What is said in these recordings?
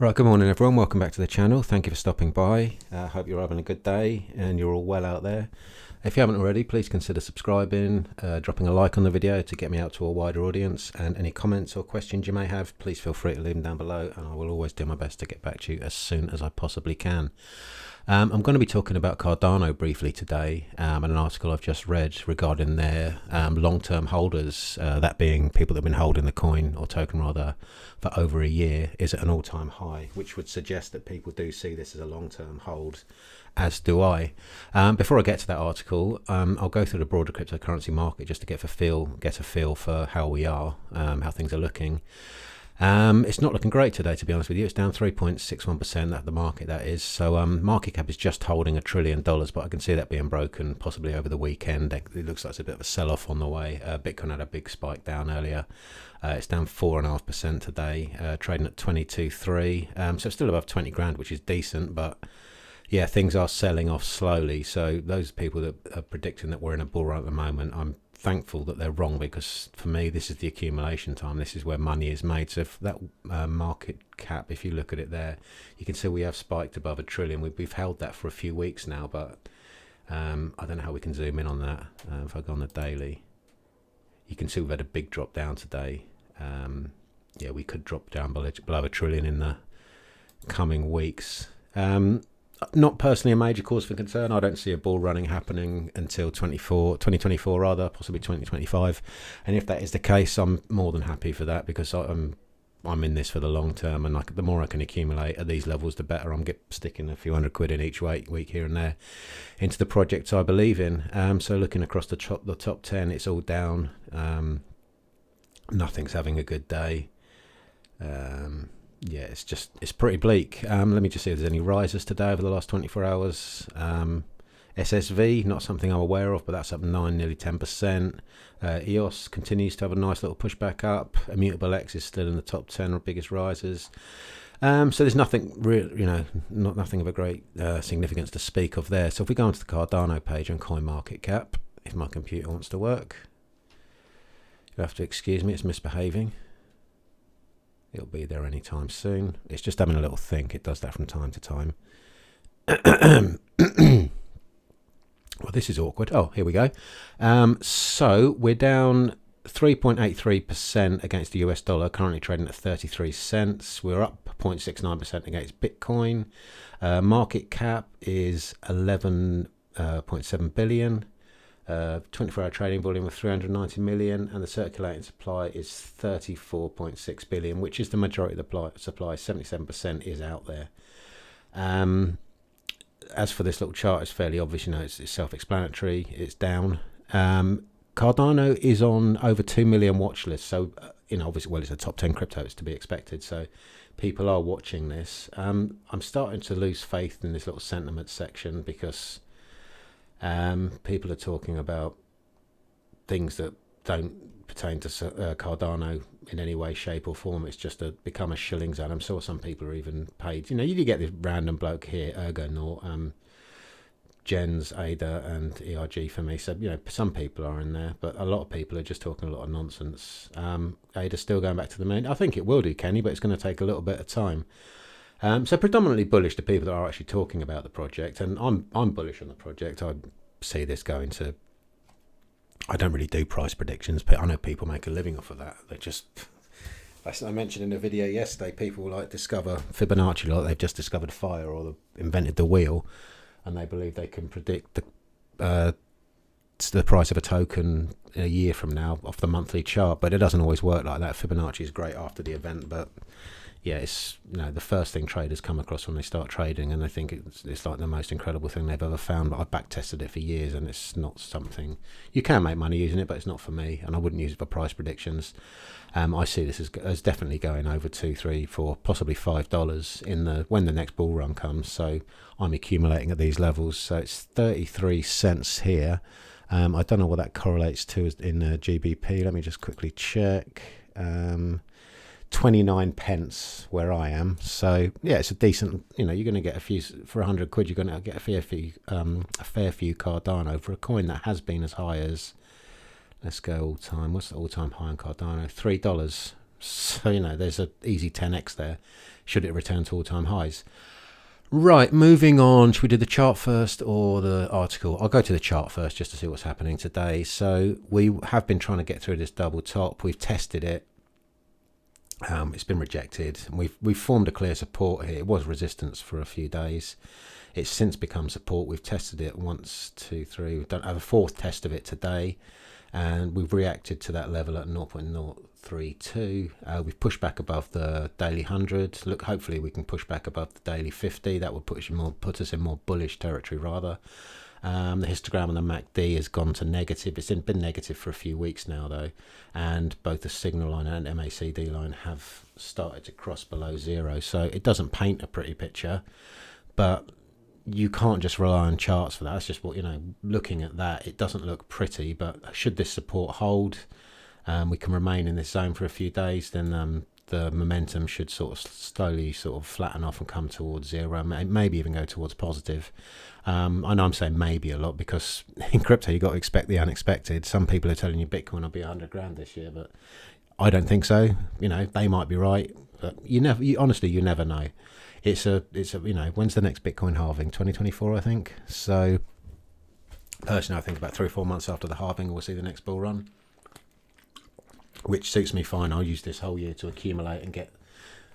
Right, good morning everyone, welcome back to the channel. Thank you for stopping by. Hope you're having a good day and you're all well out there. If you haven't already, please consider subscribing, dropping a like on the video to get me out to a wider audience, and any comments or questions you may have, please feel free to leave them down below and I will always do my best to get back to you as soon as I possibly can. I'm going to be talking about Cardano briefly today, and an article I've just read regarding their long-term holders, that being people that have been holding the coin or token rather for over a year, is at an all-time high, which would suggest that people do see this as a long-term hold, as do I. Before I get to that article, I'll go through the broader cryptocurrency market just to get a feel for how we are, how things are looking. It's not looking great today, to be honest with you. It's down 3.61% at the market, that is. So market cap is just holding $1 trillion, but I can see that being broken possibly over the weekend. It looks like it's a bit of a sell-off on the way. Bitcoin had a big spike down earlier. It's down 4.5% today, trading at 22.3. So it's still above 20 grand, which is decent, but yeah, things are selling off slowly. So those people that are predicting that we're in a bull run at the moment, I'm thankful that they're wrong, because for me this is the accumulation time. This is where money is made. So if that market cap, if you look at it there, you can see we have spiked above $1 trillion. We've held that for a few weeks now, but I don't know how we can zoom in on that. If I go on the daily, you can see we've had a big drop down today. Yeah, we could drop down below $1 trillion in the coming weeks. Not personally a major cause for concern. I don't see a bull running happening until 2024 rather, possibly 2025. And if that is the case, I'm more than happy for that, because I'm in this for the long term, and the more I can accumulate at these levels, the better. I'm sticking a few £100 in each week here and there into the projects I believe in. So looking across the top 10, it's all down. Nothing's having a good day. Yeah, it's pretty bleak. Let me just see if there's any rises today over the last 24 hours. SSV, not something I'm aware of, but that's up 9, nearly 10%. EOS continues to have a nice little pushback up. Immutable X is still in the top 10 of biggest risers. So there's nothing real, nothing of a great significance to speak of there. So if we go onto the Cardano page on CoinMarketCap, if my computer wants to work, you'll have to excuse me, it's misbehaving. It'll be there anytime soon. It's just having a little think. It does that from time to time. Well, this is awkward. Oh, here we go. So we're down 3.83% against the US dollar, currently trading at 33 cents. We're up 0.69% against Bitcoin. Market cap is 11.7 billion. 24-hour trading volume of 390 million, and the circulating supply is 34.6 billion, which is the majority of the supply. 77% is out there. As for this little chart, it's fairly obvious, it's self-explanatory. It's down. Cardano is on over 2 million watch lists, so obviously, well, it's a top 10 crypto, it's to be expected, so people are watching this. I'm starting to lose faith in this little sentiment section, because people are talking about things that don't pertain to Cardano in any way, shape or form. It's just become a shilling zone. I'm sure some people are even paid. You do get this random bloke here, Ergonaut, Jens, Ada and ERG for me. So, some people are in there, but a lot of people are just talking a lot of nonsense. Ada's still going back to the main. I think it will do, Kenny, but it's going to take a little bit of time. So predominantly bullish to people that are actually talking about the project, and I'm bullish on the project. I see this going to. I don't really do price predictions, but I know people make a living off of that. They just, as I mentioned in a video yesterday, people like discover Fibonacci, like they've just discovered fire or invented the wheel, and they believe they can predict the price of a token in a year from now off the monthly chart. But it doesn't always work like that. Fibonacci is great after the event, but yeah, it's the first thing traders come across when they start trading, and they think it's like the most incredible thing they've ever found. But I've back tested it for years, and it's not something you can make money using it, but it's not for me, and I wouldn't use it for price predictions. I see this as definitely going over $2, $3, $4, possibly $5 when the next bull run comes. So I'm accumulating at these levels. So it's 33 cents here. I don't know what that correlates to in GBP. Let me just quickly check. 29 pence where I am. So yeah, it's a decent, you're going to get a few for 100 quid. You're going to get a fair few Cardano for a coin that has been as high as, let's go all time. What's the all time high on Cardano? $3. So, there's an easy 10x there, should it return to all-time highs. Right, moving on. Should we do the chart first or the article? I'll go to the chart first just to see what's happening today. So we have been trying to get through this double top. We've tested it. It's been rejected. We've formed a clear support here. It was resistance for a few days. It's since become support. We've tested it once, two, three. We've done a fourth test of it today, and we've reacted to that level at 0.032. We've pushed back above the daily 100. Look, hopefully we can push back above the daily 50. That would put us in more bullish territory rather. The histogram on the MACD has gone to negative. It's been negative for a few weeks now though, and both the signal line and MACD line have started to cross below zero. So it doesn't paint a pretty picture, but you can't just rely on charts for that. That's just what, looking at that, it doesn't look pretty. But should this support hold, we can remain in this zone for a few days, then the momentum should sort of slowly flatten off and come towards zero, maybe even go towards positive. I know I'm saying maybe a lot because in crypto you've got to expect the unexpected. Some people are telling you Bitcoin will be 100 grand this year, but I don't think so. They might be right, but honestly you never know. It's a when's the next Bitcoin halving? 2024, I think. So personally, I think about 3 or 4 months after the halving we'll see the next bull run, which suits me fine. I'll use this whole year to accumulate and get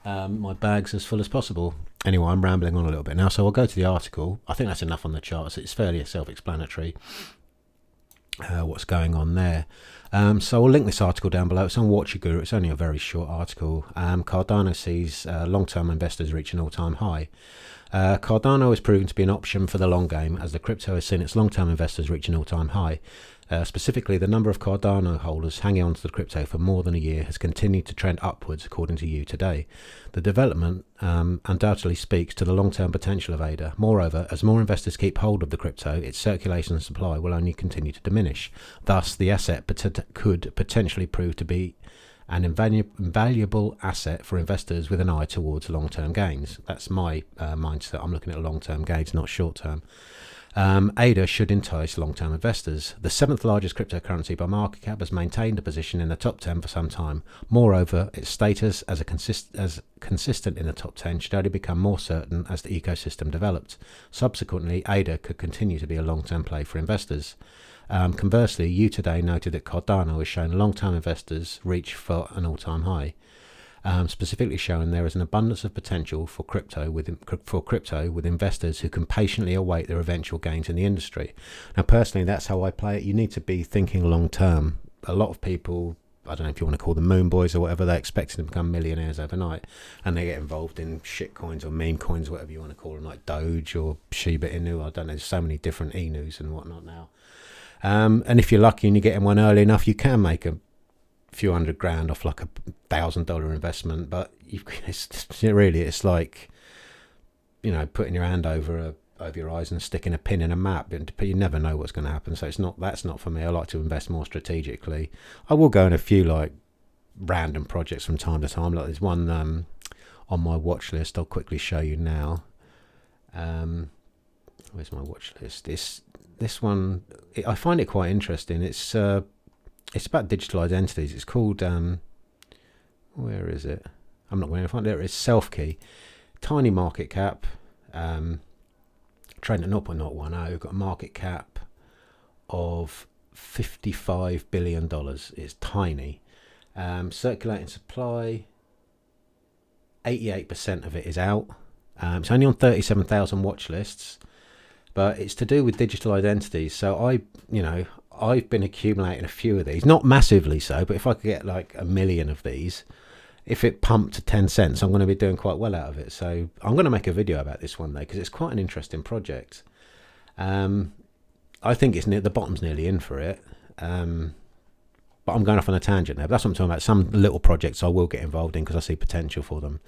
my bags as full as possible. Anyway, I'm rambling on a little bit now, so I'll go to the article. I think that's enough on the charts. It's fairly self-explanatory what's going on there. So I'll link this article down below. It's on Watcher Guru. It's only a very short article. Cardano sees long-term investors reach an all-time high. Cardano is proving to be an option for the long game as the crypto has seen its long-term investors reach an all-time high. Specifically, the number of Cardano holders hanging on to the crypto for more than a year has continued to trend upwards, according to You Today. The development undoubtedly speaks to the long-term potential of ADA. Moreover, as more investors keep hold of the crypto, its circulation and supply will only continue to diminish. Thus, the asset could potentially prove to be an invaluable asset for investors with an eye towards long-term gains. That's my mindset. I'm looking at long-term gains, not short-term. ADA should entice long-term investors. The 7th largest cryptocurrency by market cap has maintained a position in the top 10 for some time. Moreover, its status as consistent in the top 10 should only become more certain as the ecosystem developed. Subsequently, ADA could continue to be a long-term play for investors. Conversely, You Today noted that Cardano has shown long-term investors reach for an all-time high. Specifically showing there is an abundance of potential for crypto with investors who can patiently await their eventual gains in the industry. Now, personally, that's how I play it. You need to be thinking long term. A lot of people, I don't know if you want to call them moon boys or whatever, they're expecting to become millionaires overnight, and they get involved in shit coins or meme coins, whatever you want to call them, like Doge or Shiba Inu. I don't know. There's so many different Inus and whatnot now. And if you're lucky and you get in one early enough, you can make a few $100 grand off like $1,000 investment. But it's like, putting your hand over your eyes and sticking a pin in a map, but you never know what's going to happen. So that's not for me. I like to invest more strategically. I will go in a few like random projects from time to time. Like there's one on my watch list. I'll quickly show you now. Where's my watch list? This one, I find it quite interesting. It's about digitalized entities. It's called where is it? I'm not going to find it. It's Selfkey. Tiny market cap. Trading at 0.010. Got a market cap of $55 billion. It's tiny. Circulating supply, 88% of it is out. It's only on 37,000 watch lists, but it's to do with digitalized entities. So I've been accumulating a few of these, not massively so, but if I could get like 1 million of these, if it pumped to 10 cents, I'm going to be doing quite well out of it. So I'm going to make a video about this one though, because it's quite an interesting project. I think it's the bottom's nearly in for it. But I'm going off on a tangent there. But that's what I'm talking about. Some little projects I will get involved in because I see potential for them.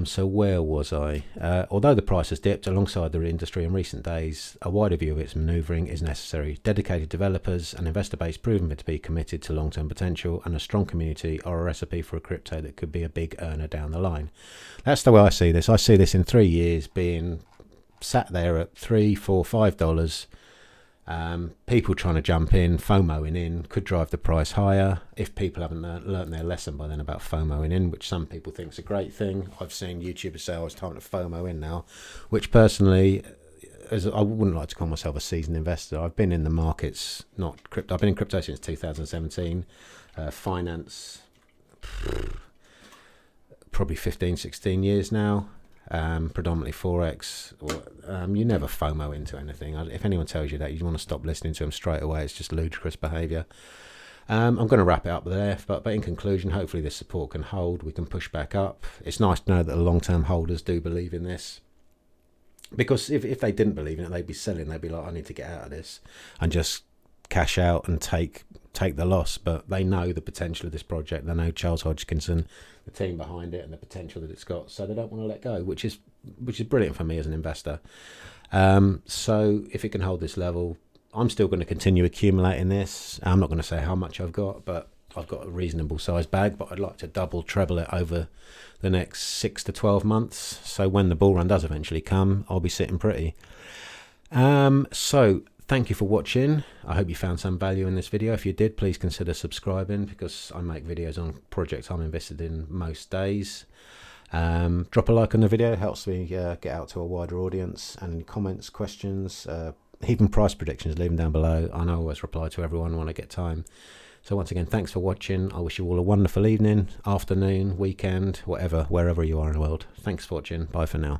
So where was I? Although the price has dipped alongside the industry in recent days, a wider view of its manoeuvring is necessary. Dedicated developers and investor base proven to be committed to long-term potential, and a strong community are a recipe for a crypto that could be a big earner down the line. That's the way I see this. I see this in 3 years being sat there at $3, $4, $5, People trying to jump in, FOMOing in, could drive the price higher if people haven't learnt their lesson by then about FOMOing in, which some people think is a great thing. I've seen YouTubers say, oh, it's time to FOMO in now, which personally, as I wouldn't like to call myself a seasoned investor. I've been in the markets, not crypto. I've been in crypto since 2017. Finance, probably 15, 16 years now. Predominantly Forex. You never FOMO into anything. If anyone tells you that, you want to stop listening to them straight away. It's just ludicrous behaviour. I'm going to wrap it up there, but in conclusion, hopefully this support can hold. We can push back up. It's nice to know that the long-term holders do believe in this, because if they didn't believe in it, they'd be selling. They'd be like, I need to get out of this and just cash out and take the loss. But they know the potential of this project. They know Charles Hodgkinson, the team behind it, and the potential that it's got, so they don't want to let go, which is brilliant for me as an investor. So if it can hold this level, I'm still going to continue accumulating this. I'm not going to say how much I've got, but I've got a reasonable size bag, but I'd like to treble it over the next 6 to 12 months. So when the bull run does eventually come, I'll be sitting pretty. So thank you for watching. I hope you found some value in this video. If you did, please consider subscribing, because I make videos on projects I'm invested in most days. Drop a like on the video, helps me get out to a wider audience. And comments, questions, even price predictions, leave them down below. I always reply to everyone when I get time. So once again, thanks for watching. I wish you all a wonderful evening, afternoon, weekend, whatever, wherever you are in the world. Thanks for watching. Bye for now.